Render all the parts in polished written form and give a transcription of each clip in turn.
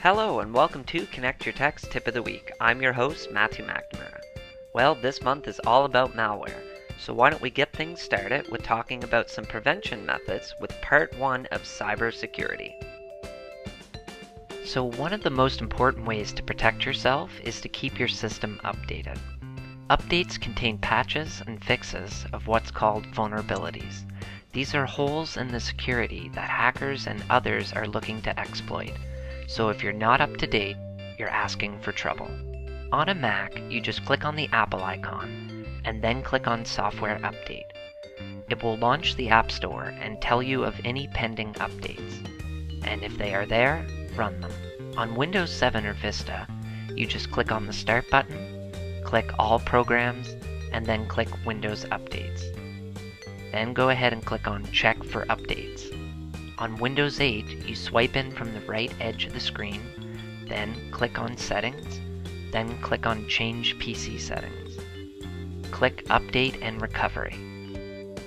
Hello and welcome to Connect Your Tech's Tip of the Week. I'm your host, Matthew McNamara. Well, this month is all about malware, so why don't we get things started with talking about some prevention methods with part 1 of cybersecurity. So one of the most important ways to protect yourself is to keep your system updated. Updates contain patches and fixes of what's called vulnerabilities. These are holes in the security that hackers and others are looking to exploit. So if you're not up to date, you're asking for trouble. On a Mac, you just click on the Apple icon and then click on Software Update. It will launch the App Store and tell you of any pending updates. And if they are there, run them. On Windows 7 or Vista, you just click on the Start button, click All Programs, and then click Windows Updates. Then go ahead and click on Check for Updates. On Windows 8, you swipe in from the right edge of the screen, then click on Settings, then click on Change PC Settings. Click Update and Recovery,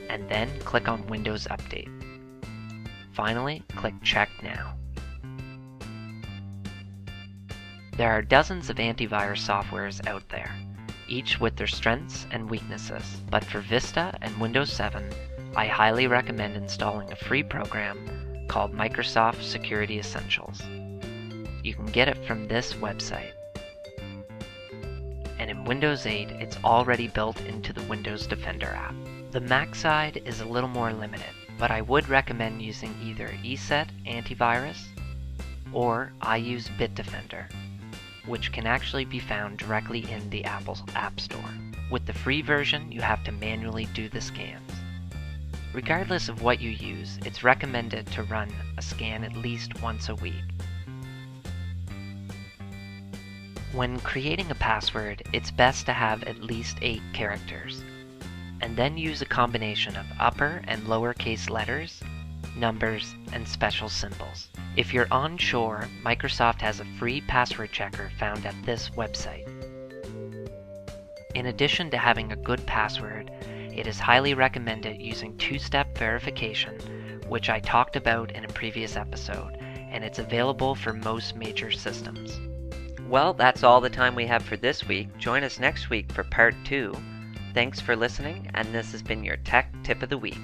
and then click on Windows Update. Finally, click Check Now. There are dozens of antivirus softwares out there, each with their strengths and weaknesses, but for Vista and Windows 7, I highly recommend installing a free program called Microsoft Security Essentials. You can get it from this website. And in Windows 8, it's already built into the Windows Defender app. The Mac side is a little more limited, but I would recommend using either ESET Antivirus or I use Bitdefender, which can actually be found directly in the Apple App Store. With the free version, you have to manually do the scans. Regardless of what you use, it's recommended to run a scan at least once a week. When creating a password, it's best to have at least 8 characters, and then use a combination of upper and lowercase letters, numbers, and special symbols. If you're unsure, Microsoft has a free password checker found at this website. In addition to having a good password, it is highly recommended using two-step verification, which I talked about in a previous episode, and it's available for most major systems. Well, that's all the time we have for this week. Join us next week for part 2. Thanks for listening, and this has been your Tech Tip of the Week.